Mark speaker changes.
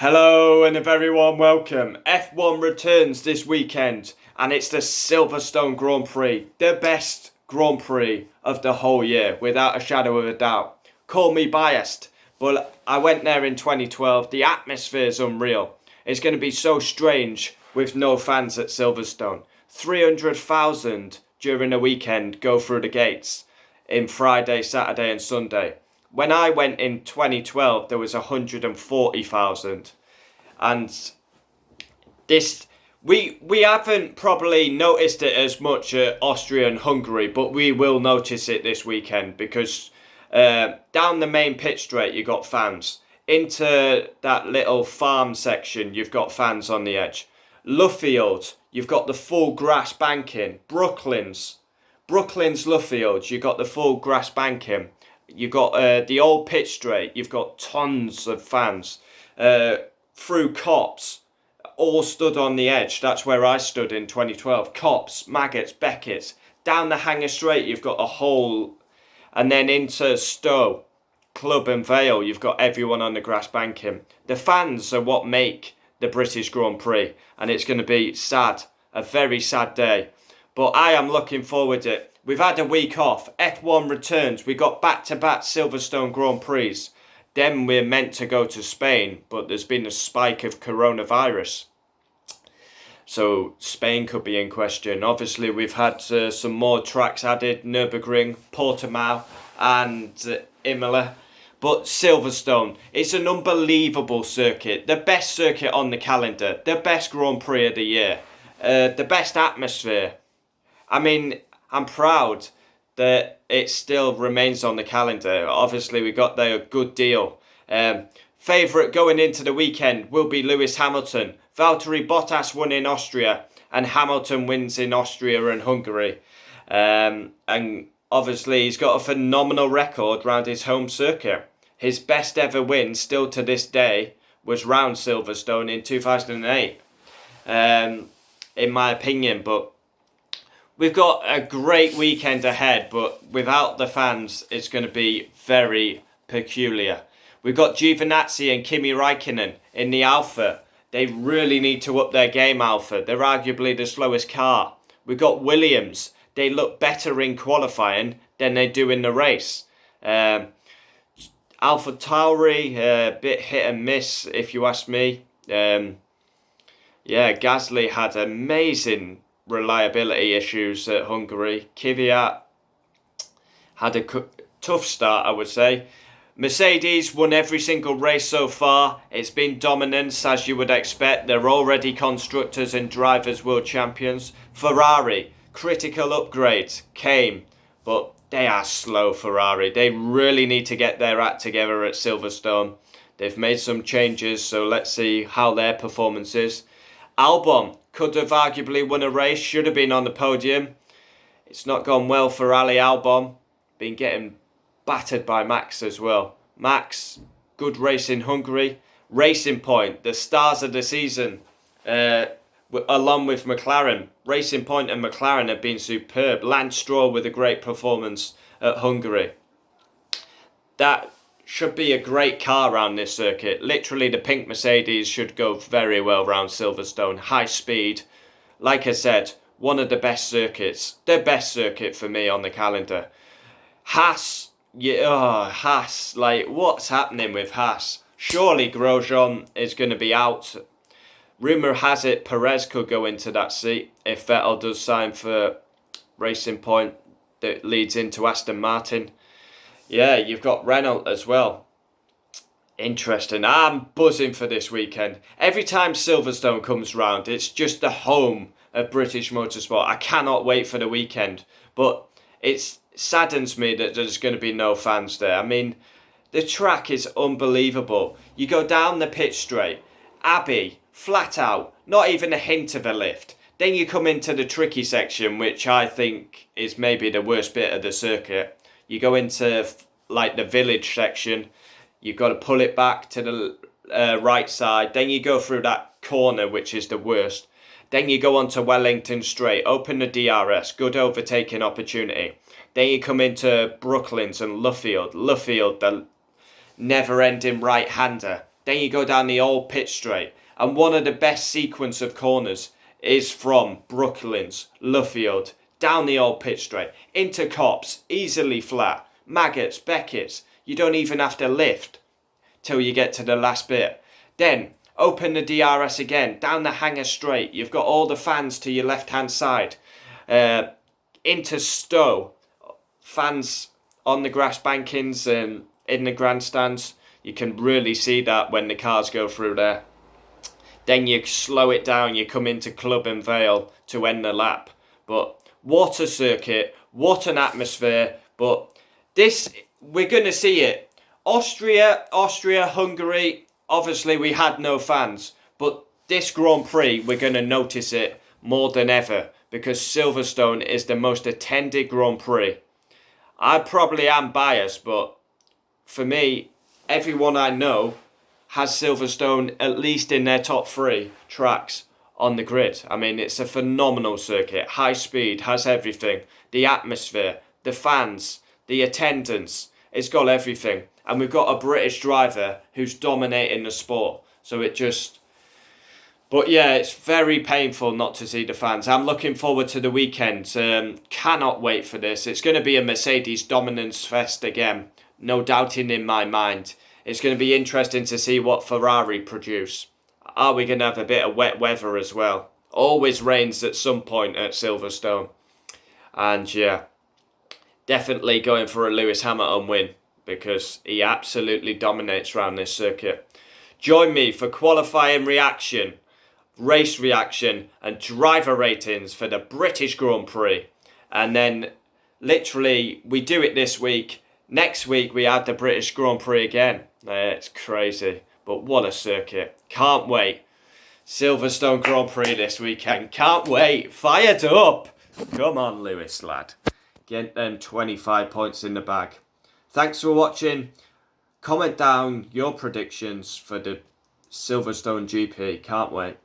Speaker 1: Hello and a very warm welcome. F1 returns this weekend and it's the Silverstone Grand Prix, the best Grand Prix of the whole year, without a shadow of a doubt. Call me biased, but I went there in 2012. The atmosphere is unreal. It's going to be so strange with no fans at Silverstone. 300,000 during a weekend go through the gates in Friday, Saturday and Sunday. When I went in 2012, there was 140,000. And this, we haven't probably noticed it as much at Austria and Hungary, but we will notice it this weekend because down the main pit straight, you got fans. Into that little farm section, you've got fans on the edge. Luffield, you've got the full grass banking. Brooklyn's Luffield, you've got the full grass banking. You've got the old pit straight. You've got tons of fans. Through Cops, all stood on the edge. That's where I stood in 2012. Cops, Maggots, Beckett's. Down the Hanger Straight, you've got a whole... And then into Stowe, Club and Vale, you've got everyone on the grass banking. The fans are what make the British Grand Prix. And it's going to be sad. A very sad day. But I am looking forward to it. We've had a week off. F1 returns. We got back-to-back Silverstone Grand Prix. Then we're meant to go to Spain, but there's been a spike of coronavirus. So Spain could be in question. Obviously, we've had some more tracks added. Nürburgring, Portimao and Imola. But Silverstone, it's an unbelievable circuit. The best circuit on the calendar. The best Grand Prix of the year. The best atmosphere. I mean, I'm proud that it still remains on the calendar. Obviously, we got there a good deal. Favourite going into the weekend will be Lewis Hamilton. Valtteri Bottas won in Austria and Hamilton wins in Austria and Hungary. And obviously, he's got a phenomenal record round his home circuit. His best ever win, still to this day, was round Silverstone in 2008. In my opinion, but... We've got a great weekend ahead, but without the fans, it's going to be very peculiar. We've got Giovinazzi and Kimi Räikkönen in the Alpha. They really need to up their game, Alpha. They're arguably the slowest car. We've got Williams. They look better in qualifying than they do in the race. Alpha Tauri, a bit hit and miss, if you ask me. Gasly had amazing reliability issues at Hungary. Kvyat had a tough start, I would say. Mercedes won every single race so far. It's been dominance, as you would expect. They're already constructors and drivers world champions. Ferrari, critical upgrades came, but they are slow, Ferrari. They really need to get their act together at Silverstone. They've made some changes, so let's see how their performance is. Albon could have arguably won a race, should have been on the podium. It's not gone well for Ali Albon. Been getting battered by Max as well. Max, good race in Hungary. Racing Point, the stars of the season, along with McLaren. Racing Point and McLaren have been superb. Lance Stroll with a great performance at Hungary. That should be a great car around this circuit. Literally, the pink Mercedes should go very well around Silverstone. High speed. Like I said, one of the best circuits. The best circuit for me on the calendar. Haas. Haas. Like, what's happening with Haas? Surely Grosjean is going to be out. Rumour has it Perez could go into that seat if Vettel does sign for Racing Point that leads into Aston Martin. Yeah, you've got Renault as well. Interesting. I'm buzzing for this weekend. Every time Silverstone comes round, it's just the home of British motorsport. I cannot wait for the weekend. But it saddens me that there's going to be no fans there. I mean, the track is unbelievable. You go down the pit straight. Abbey, flat out. Not even a hint of a lift. Then you come into the tricky section, which I think is maybe the worst bit of the circuit. You go into like the village section, you've got to pull it back to the right side. Then you go through that corner, which is the worst. Then you go onto Wellington Straight, open the DRS, good overtaking opportunity. Then you come into Brooklands and Luffield, the never-ending right-hander. Then you go down the old pit straight. And one of the best sequence of corners is from Brooklands, Luffield, down the old pit straight, into Copse, easily flat, Maggots, Beckett's. You don't even have to lift till you get to the last bit. Then open the DRS again, down the Hanger straight. You've got all the fans to your left-hand side. Into Stowe, fans on the grass bankings and in the grandstands. You can really see that when the cars go through there. Then you slow it down, you come into Club and Vale to end the lap. But what a circuit, what an atmosphere. But this, we're going to see it. Austria, Hungary, obviously we had no fans. But this Grand Prix, we're going to notice it more than ever. Because Silverstone is the most attended Grand Prix. I probably am biased, but for me, everyone I know has Silverstone at least in their top 3 tracks on the grid. I mean, it's a phenomenal circuit. High speed, has everything. The atmosphere, the fans, the attendance. It's got everything. And we've got a British driver who's dominating the sport. So it just... But yeah, it's very painful not to see the fans. I'm looking forward to the weekend. Cannot wait for this. It's going to be a Mercedes dominance fest again. No doubting in my mind. It's going to be interesting to see what Ferrari produce. Are we going to have a bit of wet weather as well? Always rains at some point at Silverstone. And yeah, definitely going for a Lewis Hamilton win because he absolutely dominates around this circuit. Join me for qualifying reaction, race reaction and driver ratings for the British Grand Prix. And then literally we do it this week. Next week we have the British Grand Prix again. It's crazy, but what a circuit. Can't wait. Silverstone Grand Prix this weekend. Can't wait. Fired up. Come on, Lewis, lad. Get them 25 points in the bag. Thanks for watching. Comment down your predictions for the Silverstone GP. Can't wait.